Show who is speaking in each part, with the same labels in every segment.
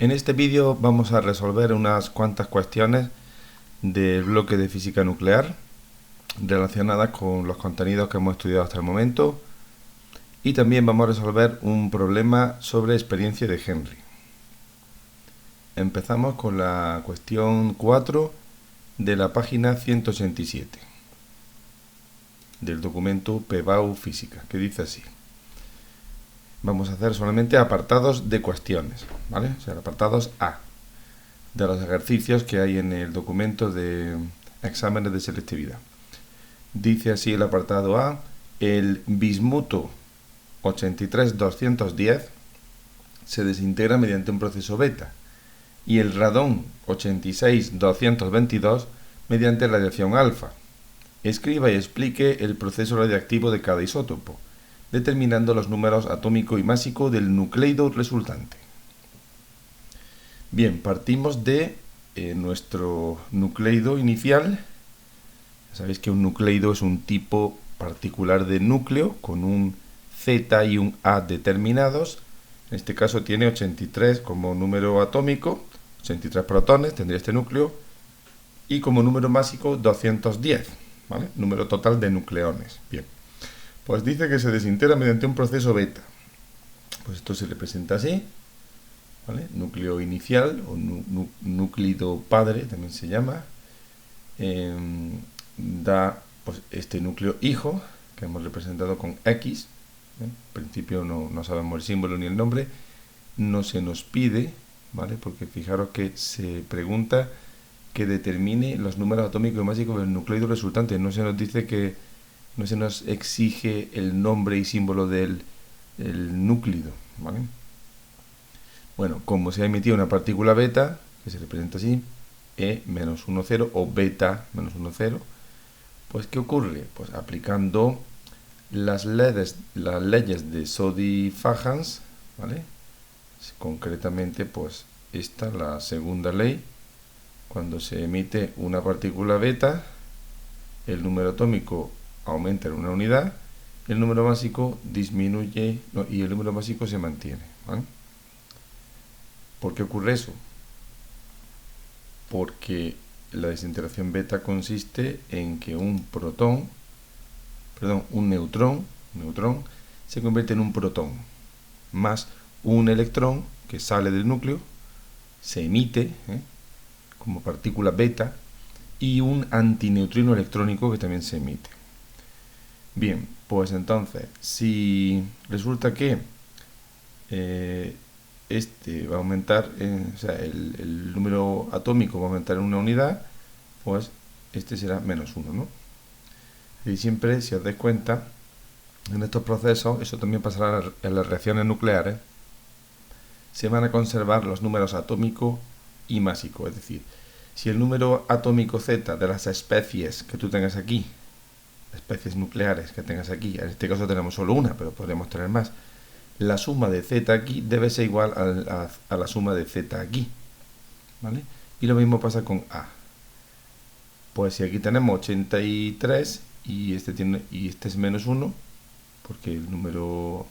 Speaker 1: En este vídeo vamos a resolver unas cuantas cuestiones del bloque de física nuclear relacionadas con los contenidos que hemos estudiado hasta el momento, y también vamos a resolver un problema sobre experiencia de Henry. Empezamos con la cuestión 4 de la página 187 del documento PBAU Física, que dice así. Vamos a hacer solamente apartados de cuestiones, ¿vale? O sea, apartados A, de los ejercicios que hay en el documento de exámenes de selectividad. Dice así el apartado A: el bismuto 83210 se desintegra mediante un proceso beta y el radón 86222 mediante radiación alfa. Escriba y explique el proceso radiactivo de cada isótopo, determinando los números atómico y másico del nucleido resultante. Bien, partimos de nuestro nucleido inicial. Sabéis que un nucleido es un tipo particular de núcleo con un Z y un A determinados. En este caso tiene 83 como número atómico, 83 protones tendría este núcleo, y como número másico 210, ¿vale? Número total de nucleones. Bien, pues dice que se desintegra mediante un proceso beta. Pues esto se representa así, ¿vale? Núcleo inicial o núclido padre también se llama. Da pues este núcleo hijo que hemos representado con X. En principio no sabemos el símbolo ni el nombre, no se nos pide, ¿vale? Porque fijaros que se pregunta que determine los números atómicos y mágicos del nucleido resultante. No se nos dice que, no se nos exige el nombre y símbolo del núclido, ¿vale? Bueno, como se ha emitido una partícula beta, que se representa así, E-10 o beta -10, pues ¿qué ocurre? Pues aplicando las leyes de Soddy-Fajans, ¿vale? Concretamente, pues esta, la segunda ley: cuando se emite una partícula beta, el número atómico aumenta en una unidad, el número másico disminuye, y el número másico se mantiene, ¿vale? ¿Por qué ocurre eso? Porque la desintegración beta consiste en que un neutrón se convierte en un protón, más un electrón que sale del núcleo, se emite como partícula beta, y un antineutrino electrónico que también se emite. Bien, pues entonces, si resulta que este va a aumentar, o sea, el número atómico va a aumentar en una unidad, pues este será -1, ¿no? Y siempre, si os dais cuenta, en estos procesos, eso también pasará en las reacciones nucleares, se van a conservar los números atómico y másico. Es decir, si el número atómico Z de las especies que tú tengas aquí, especies nucleares que tengas aquí, en este caso tenemos solo una, pero podríamos tener más, la suma de Z aquí debe ser igual a la suma de Z aquí, ¿vale? Y lo mismo pasa con A. Pues si aquí tenemos 83 y este es -1, porque el número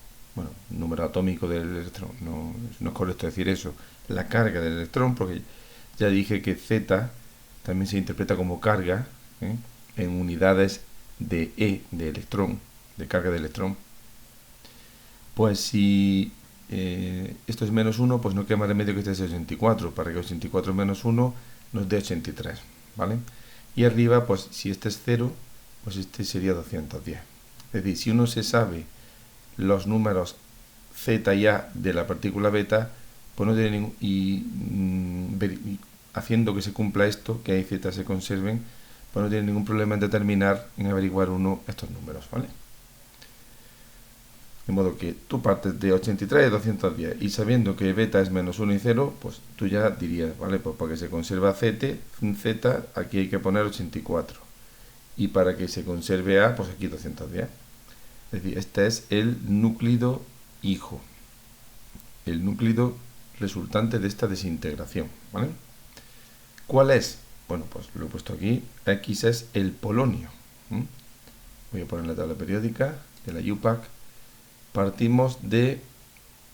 Speaker 1: atómico del electrón, no es correcto decir eso, la carga del electrón, porque ya dije que Z también se interpreta como carga, en unidades de E, de electrón, de carga de electrón. Pues si esto es -1, pues no queda más remedio que este sea 84, para que 84 menos 1 nos dé 83, ¿vale? Y arriba, pues si este es 0, pues este sería 210. Es decir, si uno se sabe los números Z y A de la partícula beta, pues no tiene haciendo que se cumpla esto, que A y Z se conserven, pues no tiene ningún problema en averiguar uno estos números, ¿vale? De modo que tú partes de 83 y 210, y sabiendo que beta es -1 y 0, pues tú ya dirías, ¿vale? Pues para que se conserve Z, aquí hay que poner 84. Y para que se conserve A, pues aquí 210. Es decir, este es el núclido hijo, el núclido resultante de esta desintegración, ¿vale? ¿Cuál es? Bueno, pues lo he puesto aquí. X es el polonio. Voy a poner la tabla periódica de la UPAC. Partimos de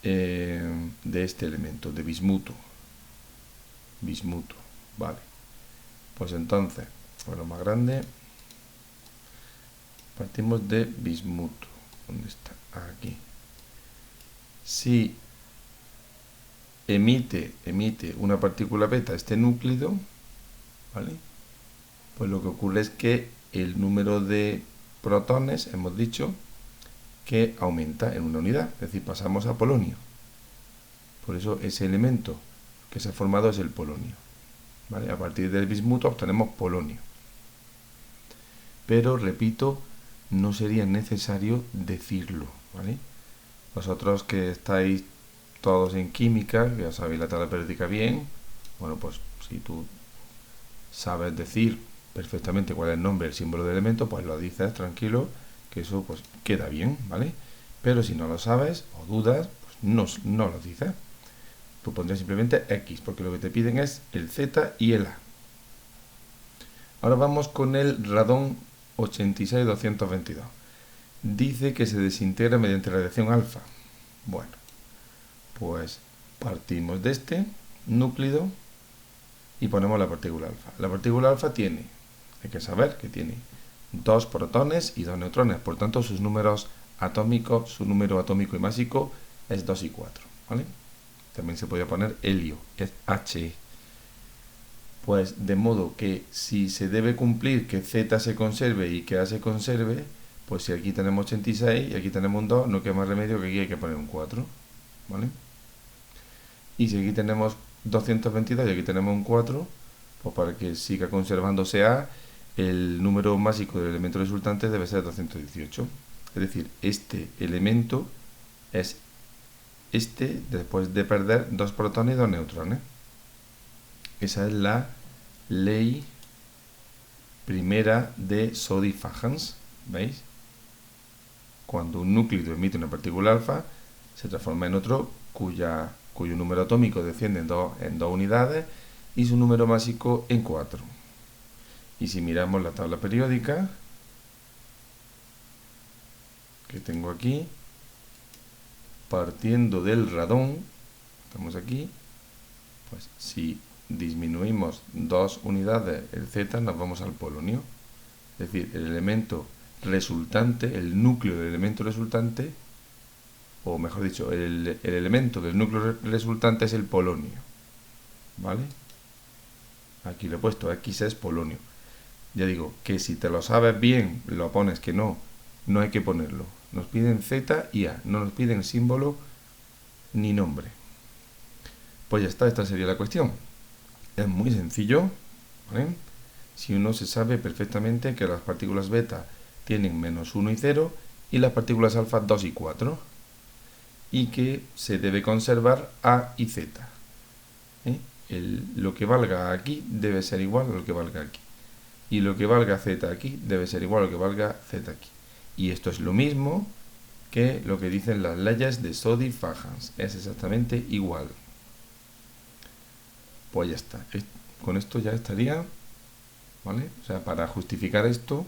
Speaker 1: este elemento, de bismuto, bismuto, vale. Pues entonces, por lo más grande, partimos de bismuto. ¿Dónde está? Aquí. Si emite una partícula beta este núclido, ¿vale? Pues lo que ocurre es que el número de protones, hemos dicho, que aumenta en una unidad, es decir, pasamos a polonio. Por eso ese elemento que se ha formado es el polonio, ¿vale? A partir del bismuto obtenemos polonio. Pero, repito, no sería necesario decirlo, ¿vale? Vosotros que estáis todos en química, ya sabéis la tabla periódica bien, bueno, pues si tú sabes decir perfectamente cuál es el nombre, el símbolo del elemento, pues lo dices tranquilo, que eso pues queda bien, ¿vale? Pero si no lo sabes o dudas, pues no lo dices. Tú pondrías simplemente X, porque lo que te piden es el Z y el A. Ahora vamos con el radón 86222. Dice que se desintegra mediante radiación alfa. Bueno, pues partimos de este núclido y ponemos la partícula alfa. La partícula alfa tiene, hay que saber que tiene 2 protones y 2 neutrones, por tanto sus números atómicos, su número atómico y másico es 2 y 4, ¿vale? También se podría poner helio, es He. Pues de modo que si se debe cumplir que Z se conserve y que A se conserve, pues si aquí tenemos 86 y aquí tenemos un 2, no queda más remedio que aquí hay que poner un 4, ¿vale? Y si aquí tenemos 222 y aquí tenemos un 4, pues para que siga conservándose A, el número másico del elemento resultante debe ser 218. Es decir, este elemento es este después de perder 2 protones y 2 neutrones. Esa es la ley primera de Soddy-Fajans, ¿veis? Cuando un núclido emite una partícula alfa, se transforma en otro cuyo número atómico desciende en dos unidades y su número másico en 4. Y si miramos la tabla periódica que tengo aquí, partiendo del radón, estamos aquí, pues si disminuimos 2 unidades el Z, nos vamos al polonio. Es decir, el elemento resultante, el núcleo del elemento resultante, o mejor dicho, el elemento del núcleo resultante es el polonio, ¿vale? Aquí lo he puesto, X es polonio. Ya digo, que si te lo sabes bien, lo pones, que no hay que ponerlo. Nos piden Z y A, no nos piden símbolo ni nombre. Pues ya está, esta sería la cuestión. Es muy sencillo, ¿vale? Si uno se sabe perfectamente que las partículas beta tienen menos 1 y 0 y las partículas alfa 2 y 4 y que se debe conservar A y Z. Lo que valga aquí debe ser igual a lo que valga aquí y lo que valga Z aquí debe ser igual a lo que valga Z aquí. Y esto es lo mismo que lo que dicen las leyes de Soddy-Fajans, es exactamente igual. Pues ya está, con esto ya estaría, ¿vale? O sea, para justificar esto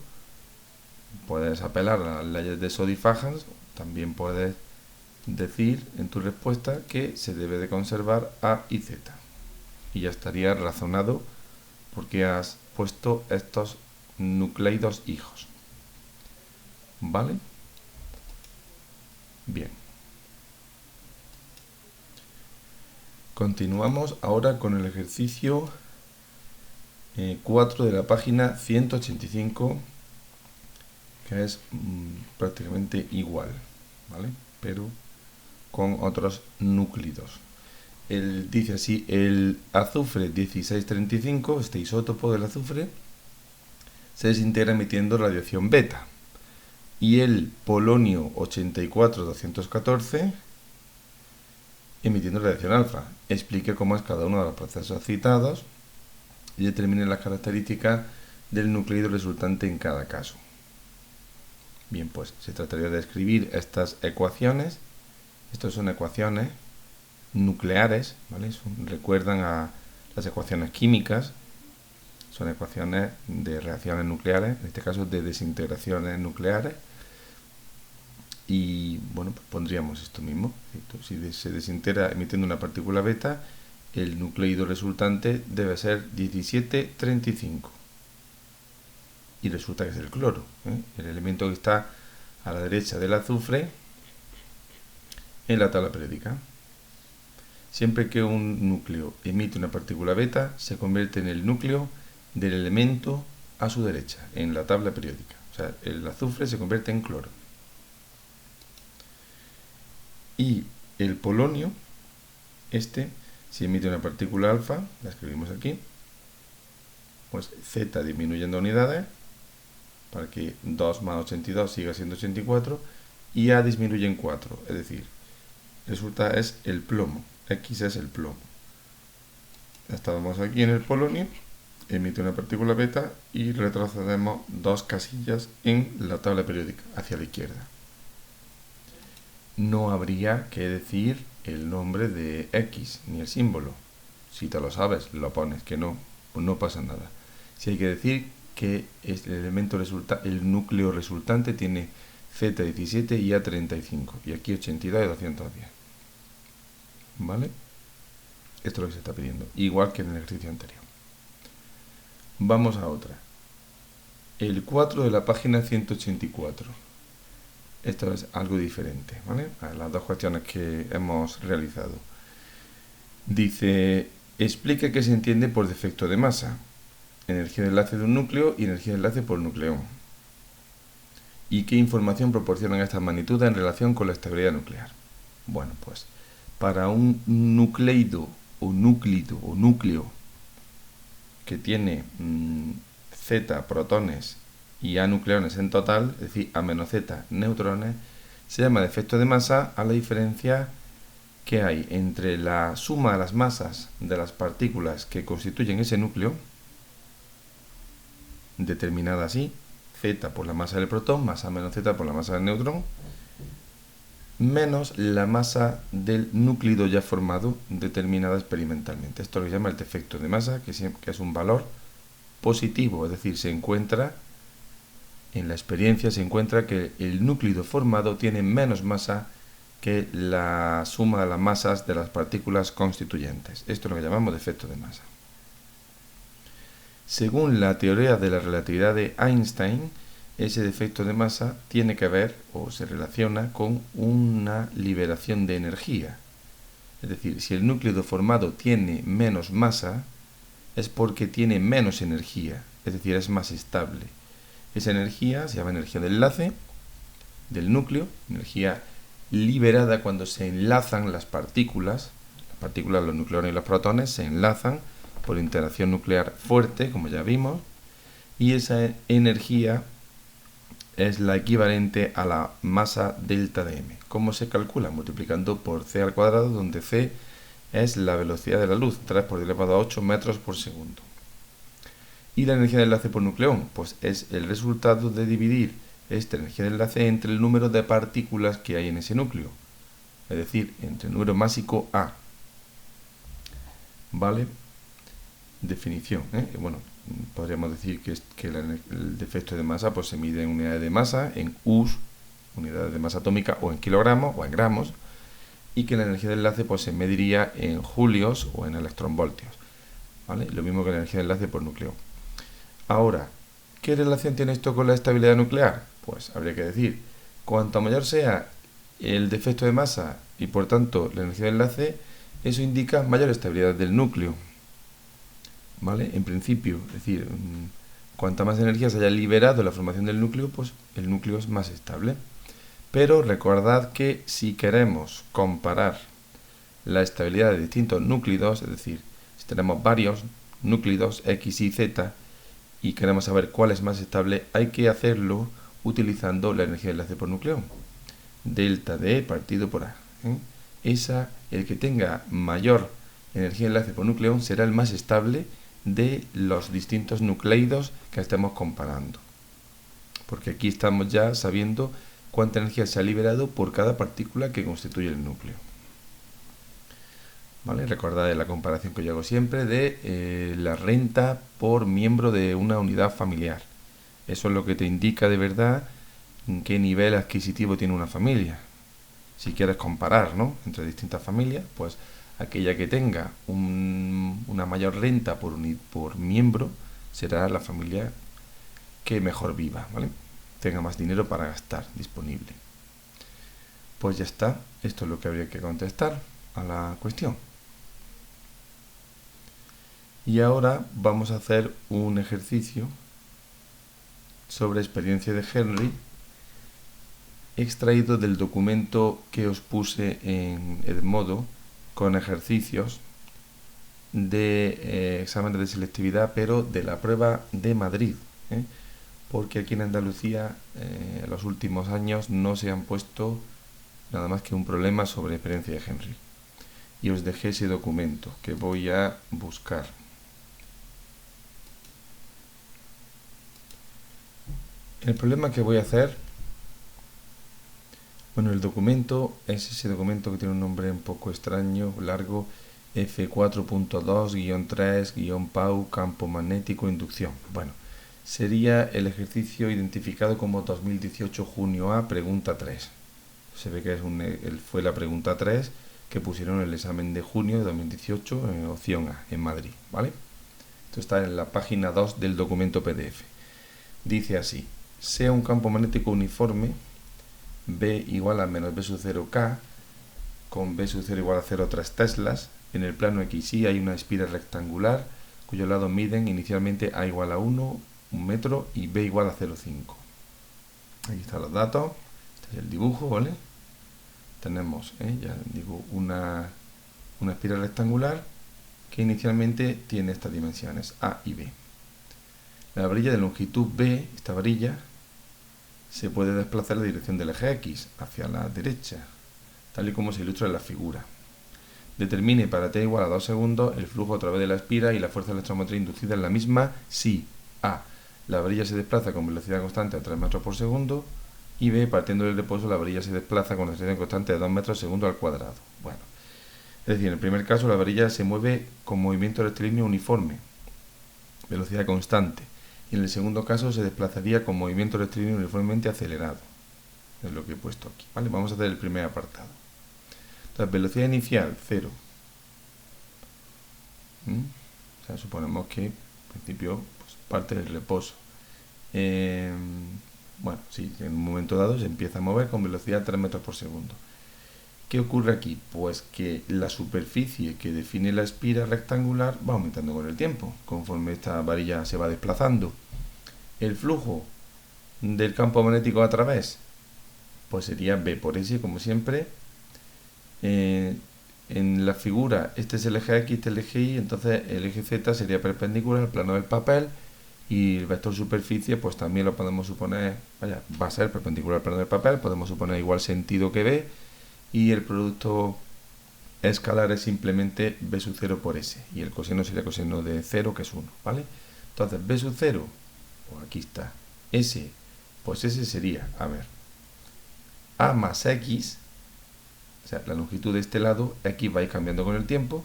Speaker 1: puedes apelar a las leyes de Soddy-Fajans, también puedes decir en tu respuesta que se debe de conservar A y Z. Y ya estaría razonado porque has puesto estos nucleidos hijos. ¿Vale? Bien. Continuamos ahora con el ejercicio 4 de la página 185, que es prácticamente igual, ¿vale? Pero con otros núclidos. Él dice así: el azufre 1635, este isótopo del azufre, se desintegra emitiendo radiación beta. Y el polonio 84214 emitiendo radiación alfa. Explique cómo es cada uno de los procesos citados y determine las características del nucleido resultante en cada caso. Bien, pues se trataría de escribir estas ecuaciones. Estas son ecuaciones nucleares, ¿vale? Recuerdan a las ecuaciones químicas. Son ecuaciones de reacciones nucleares, en este caso de desintegraciones nucleares. Y bueno, pues pondríamos esto mismo. Si se desintegra emitiendo una partícula beta el nucleido resultante debe ser 1735. Y resulta que es el cloro, el elemento que está a la derecha del azufre en la tabla periódica. Siempre que un núcleo emite una partícula beta, se convierte en el núcleo del elemento a su derecha, en la tabla periódica. O sea, el azufre se convierte en cloro. Y el polonio, si emite una partícula alfa, la escribimos aquí, pues Z disminuyendo unidades, para que 2 más 82 siga siendo 84, y A disminuye en 4, es decir, resulta es el plomo, X es el plomo. Estábamos aquí en el polonio, emite una partícula beta y retrocedemos 2 casillas en la tabla periódica, hacia la izquierda. No habría que decir el nombre de X, ni el símbolo. Si te lo sabes, lo pones, que no, pues no pasa nada. Si hay que decir que el núcleo resultante tiene Z17 y A35, y aquí 82 y 210. ¿Vale? Esto es lo que se está pidiendo, igual que en el ejercicio anterior. Vamos a otra. El 4 de la página 184. Esto es algo diferente, ¿vale? A las dos cuestiones que hemos realizado. Dice, explica qué se entiende por defecto de masa. Energía de enlace de un núcleo y energía de enlace por nucleón. ¿Y qué información proporcionan estas magnitudes en relación con la estabilidad nuclear? Bueno, pues para un nucleido o núcleo que tiene Z protones y A nucleones en total, es decir, A menos Z neutrones, se llama defecto de masa a la diferencia que hay entre la suma de las masas de las partículas que constituyen ese núcleo, determinada así, Z por la masa del protón más A menos Z por la masa del neutrón, menos la masa del núclido ya formado determinada experimentalmente. Esto lo llama el defecto de masa, que es un valor positivo, es decir, en la experiencia se encuentra que el núclido formado tiene menos masa que la suma de las masas de las partículas constituyentes. Esto es lo que llamamos defecto de masa. Según la teoría de la relatividad de Einstein, ese defecto de masa tiene que ver o se relaciona con una liberación de energía. Es decir, si el núcleo formado tiene menos masa, es porque tiene menos energía, es decir, es más estable. Esa energía se llama energía de enlace del núcleo, energía liberada cuando se enlazan las partículas, los nucleones y los protones se enlazan por interacción nuclear fuerte, como ya vimos, y esa energía es la equivalente a la masa delta de m. ¿Cómo se calcula? Multiplicando por c al cuadrado, donde c es la velocidad de la luz, 3 por 10 elevado a 8 metros por segundo. ¿Y la energía de enlace por nucleón? Pues es el resultado de dividir esta energía de enlace entre el número de partículas que hay en ese núcleo. Es decir, entre el número másico A. ¿Vale? Definición. Bueno, podríamos decir que el defecto de masa pues se mide en unidades de masa, en U's, unidades de masa atómica, o en kilogramos o en gramos, y que la energía de enlace pues se mediría en julios o en electronvoltios. ¿Vale? Lo mismo que la energía de enlace por núcleo. Ahora, ¿qué relación tiene esto con la estabilidad nuclear? Pues habría que decir, cuanto mayor sea el defecto de masa y por tanto la energía de enlace, eso indica mayor estabilidad del núcleo. ¿Vale? En principio, es decir, cuanta más energía se haya liberado en la formación del núcleo, pues el núcleo es más estable. Pero recordad que si queremos comparar la estabilidad de distintos núclidos, es decir, si tenemos varios núclidos X y Z y queremos saber cuál es más estable, hay que hacerlo utilizando la energía de enlace por nucleón, delta de E partido por A. El que tenga mayor energía de enlace por nucleón será el más estable de los distintos nucleidos que estemos comparando, porque aquí estamos ya sabiendo cuánta energía se ha liberado por cada partícula que constituye el núcleo. ¿Vale? Recordad la comparación que yo hago siempre de la renta por miembro de una unidad familiar. Eso es lo que te indica de verdad en qué nivel adquisitivo tiene una familia. Si quieres comparar, ¿no?, entre distintas familias, pues aquella que tenga una mayor renta por miembro será la familia que mejor viva, ¿vale? Tenga más dinero para gastar disponible. Pues ya está, esto es lo que habría que contestar a la cuestión. Y ahora vamos a hacer un ejercicio sobre experiencia de Henry extraído del documento que os puse en Edmodo con ejercicios de exámenes de selectividad, pero de la prueba de Madrid, ¿eh? Porque aquí en Andalucía en los últimos años no se han puesto nada más que un problema sobre experiencia de Henry. Y os dejé ese documento que voy a buscar. El problema que voy a hacer, bueno, el documento es ese documento que tiene un nombre un poco extraño, largo, F4.2-3-PAU, campo magnético, inducción. Bueno, sería el ejercicio identificado como 2018 junio A, pregunta 3. Se ve que fue la pregunta 3 que pusieron en el examen de junio de 2018 en opción A, en Madrid, ¿vale? Esto está en la página 2 del documento PDF. Dice así: sea un campo magnético uniforme, B igual a menos B sub 0K, con B sub 0 igual a 0,3 teslas. En el plano XY hay una espira rectangular cuyos lados miden inicialmente A igual a 1 metro y B igual a 0,5. Aquí están los datos, este es el dibujo, ¿vale? Tenemos, ya digo, una espira rectangular que inicialmente tiene estas dimensiones, A y B. La varilla de longitud B, esta varilla, se puede desplazar en la dirección del eje X, hacia la derecha, tal y como se ilustra en la figura. Determine para t igual a 2 segundos el flujo a través de la espira y la fuerza electromotriz inducida en la misma si A. La varilla se desplaza con velocidad constante a 3 metros por segundo y B. Partiendo del reposo, la varilla se desplaza con aceleración constante de 2 metros por segundo al cuadrado. Bueno, es decir, en el primer caso la varilla se mueve con movimiento rectilíneo uniforme, velocidad constante, y en el segundo caso se desplazaría con movimiento rectilíneo uniformemente acelerado. Es lo que he puesto aquí, ¿vale? Vamos a hacer el primer apartado. Entonces, velocidad inicial, 0. O sea, suponemos que, en principio, pues, parte del reposo. Bueno, sí, en un momento dado se empieza a mover con velocidad 3 metros por segundo. ¿Qué ocurre aquí? Pues que la superficie que define la espira rectangular va aumentando con el tiempo, conforme esta varilla se va desplazando. El flujo del campo magnético a través, pues sería B por S, como siempre. En la figura, este es el eje X, este es el eje Y, entonces el eje Z sería perpendicular al plano del papel y el vector superficie pues también lo podemos suponer, va a ser perpendicular al plano del papel, podemos suponer igual sentido que B y el producto escalar es simplemente B sub 0 por S y el coseno sería coseno de 0 que es 1, ¿vale? Entonces B sub 0, pues aquí está, S, pues S sería, a ver, A más X. O sea, la longitud de este lado, X va a ir cambiando con el tiempo,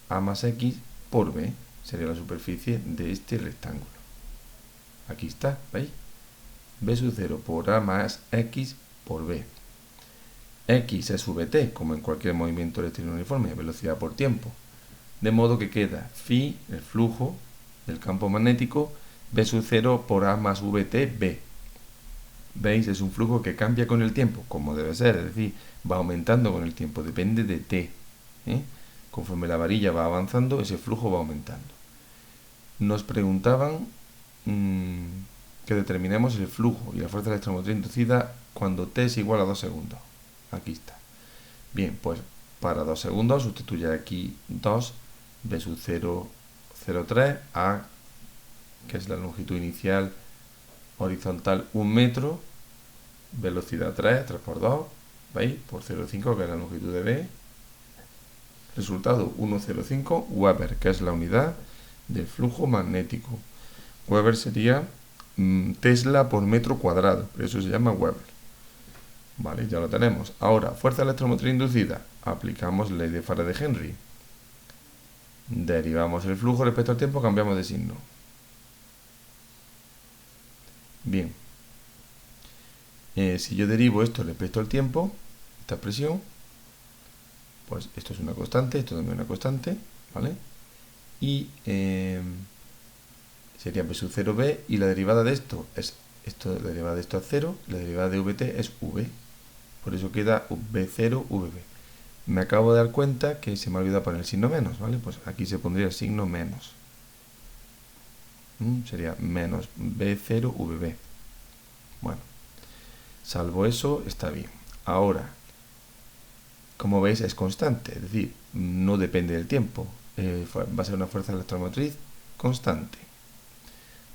Speaker 1: A más X por B, sería la superficie de este rectángulo. Aquí está, ¿veis? B sub 0 por A más X por B. X es VT, como en cualquier movimiento rectilíneo uniforme, velocidad por tiempo. De modo que queda phi, el flujo del campo magnético, B sub 0 por A más VT, B. ¿Veis? Es un flujo que cambia con el tiempo, como debe ser, es decir, va aumentando con el tiempo, depende de t. Conforme la varilla va avanzando, ese flujo va aumentando. Nos preguntaban que determinemos el flujo y la fuerza electromotriz inducida cuando t es igual a 2 segundos. Aquí está. Bien, pues para 2 segundos sustituye aquí 2, B sub 0, 0,3, A, que es la longitud inicial horizontal 1 metro, velocidad 3 por 2, ¿veis? Por 0,5 que es la longitud de B. Resultado 1,05 Weber, que es la unidad del flujo magnético. Weber sería Tesla por metro cuadrado, por eso se llama Weber. Vale, ya lo tenemos. Ahora, fuerza electromotriz inducida. Aplicamos ley de Faraday-Henry. Derivamos el flujo respecto al tiempo, cambiamos de signo. Bien. Si yo derivo esto respecto al tiempo, esta expresión, Pues esto es una constante, esto también es una constante, ¿vale? Y sería b sub 0b, y la derivada de esto es esto, la derivada de esto es 0, la derivada de vt es v. Por eso queda v0, vb. Me acabo de dar cuenta que se me ha olvidado poner el signo menos, ¿vale? Pues aquí se pondría el signo menos. Sería menos b0, vb. Bueno, salvo eso, está bien. Ahora, como veis, es constante, es decir, no depende del tiempo. Va a ser una fuerza electromotriz constante.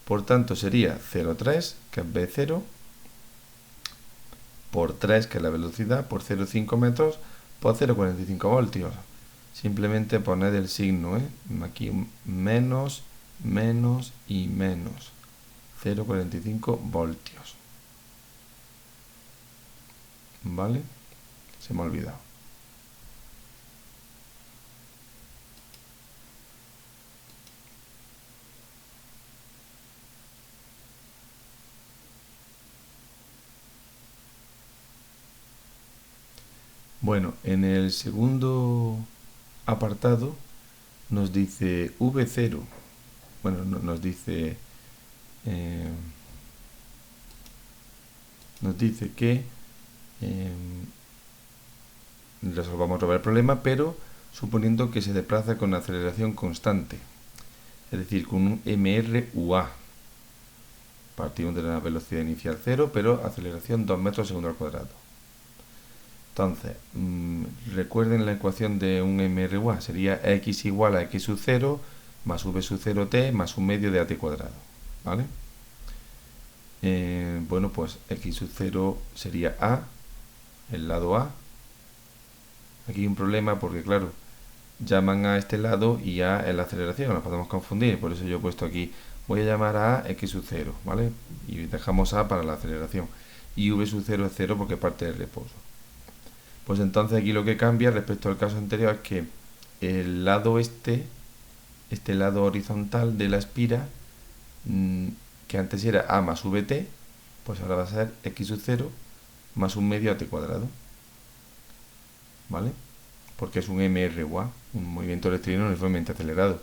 Speaker 1: Por tanto, sería 0,3, que es b0, por 3, que es la velocidad, por 0,5 metros, por 0,45 voltios. Simplemente poned el signo, aquí menos, menos y menos. 0,45 voltios. ¿Vale? Se me ha olvidado. Bueno, en el segundo apartado nos dice V0. Bueno, nos dice que resolvamos el problema, pero suponiendo que se desplaza con aceleración constante, es decir, con un mr/a. Partimos de la velocidad inicial 0, pero aceleración 2 metros segundo al cuadrado. Entonces, recuerden la ecuación de un mr/a, sería x igual a x sub 0 más v sub 0t más un medio de at cuadrado, ¿vale? Bueno, pues x sub 0 sería a, el lado a. Aquí hay un problema porque, claro, llaman a este lado y a es la aceleración, nos podemos confundir, por eso yo he puesto aquí, voy a llamar a x sub 0, ¿vale? Y dejamos a para la aceleración. Y v sub 0 es 0 porque parte del reposo. Pues entonces aquí lo que cambia respecto al caso anterior es que el lado este lado horizontal de la espira, que antes era a más vt, pues ahora va a ser x sub 0 más un medio at cuadrado, ¿vale? Porque es un mr/a, un movimiento rectilíneo uniformemente acelerado.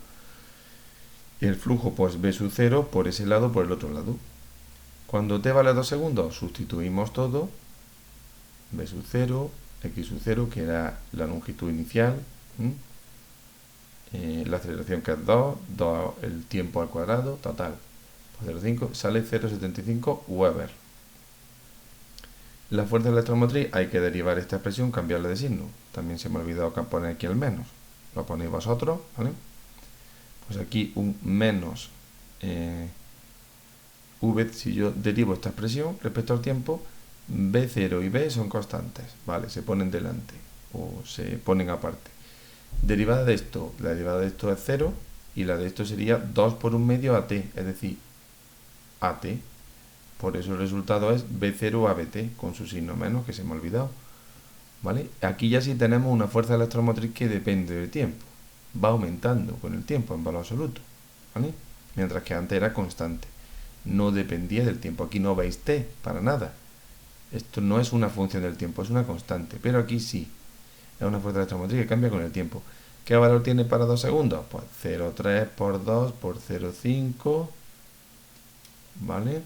Speaker 1: Y el flujo, pues v sub 0 por ese lado, por el otro lado. Cuando t vale 2 segundos, sustituimos todo, v sub 0, x sub 0, que era la longitud inicial, la aceleración que es 2, el tiempo al cuadrado, total, pues 0,5, sale 0,75 Weber. La fuerza electromotriz hay que derivar esta expresión, cambiarla de signo. También se me ha olvidado poner aquí el menos. Lo ponéis vosotros, ¿vale? Pues aquí un menos v, si yo derivo esta expresión respecto al tiempo, b0 y b son constantes, ¿vale? Se ponen delante o se ponen aparte. Derivada de esto, la derivada de esto es 0 y la de esto sería 2 por un medio at, es decir, at. Por eso el resultado es b0 a bt, con su signo menos, que se me ha olvidado, ¿vale? Aquí ya sí tenemos una fuerza electromotriz que depende del tiempo. Va aumentando con el tiempo en valor absoluto, ¿vale? Mientras que antes era constante. No dependía del tiempo. Aquí no veis t para nada. Esto no es una función del tiempo, es una constante. Pero aquí sí. Es una fuerza electromotriz que cambia con el tiempo. ¿Qué valor tiene para 2 segundos? Pues 0,3 por 2 por 0,5, ¿vale?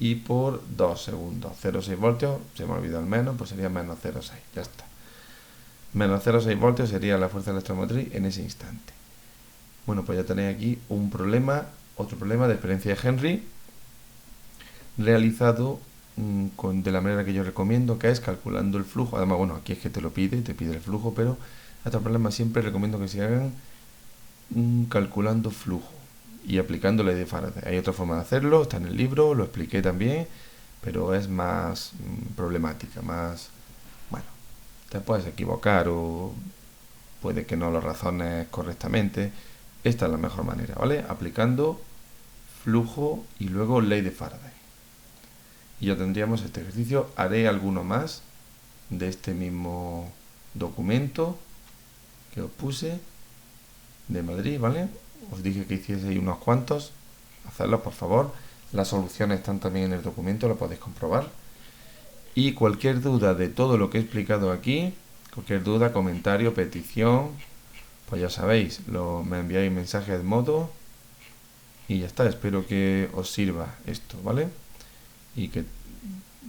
Speaker 1: Y por 2 segundos. 0,6 voltios, se me ha olvidado el menos, pues sería menos 0,6. Ya está. Menos 0,6 voltios sería la fuerza electromotriz en ese instante. Bueno, pues ya tenéis aquí un problema, otro problema de experiencia de Henry, realizado de la manera que yo recomiendo, que es calculando el flujo. Además, bueno, aquí es que te pide el flujo, pero estos problemas siempre recomiendo que se hagan calculando flujo y aplicando la ley de Faraday. Hay otra forma de hacerlo, está en el libro, lo expliqué también, pero es más problemática, más, bueno, te puedes equivocar o puede que no lo razones correctamente. Esta es la mejor manera, ¿vale? Aplicando flujo y luego ley de Faraday. Y ya tendríamos este ejercicio. Haré alguno más de este mismo documento que os puse de Madrid, ¿vale? Os dije que hicieseis unos cuantos. Hacedlos, por favor. Las soluciones están también en el documento, lo podéis comprobar. Y cualquier duda de todo lo que he explicado aquí, Cualquier duda, comentario, petición, pues ya sabéis, me enviáis mensaje de modo y ya está. Espero que os sirva esto, ¿vale? Y que,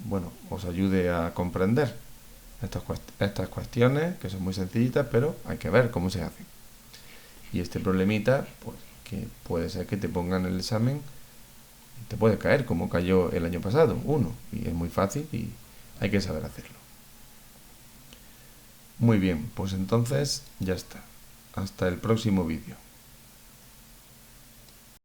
Speaker 1: bueno, os ayude a comprender estas cuestiones, que son muy sencillitas, pero hay que ver cómo se hacen. Y este problemita, pues que puede ser que te pongan el examen y te puede caer, como cayó el año pasado, uno. Y es muy fácil y hay que saber hacerlo. Muy bien, pues entonces ya está. Hasta el próximo vídeo.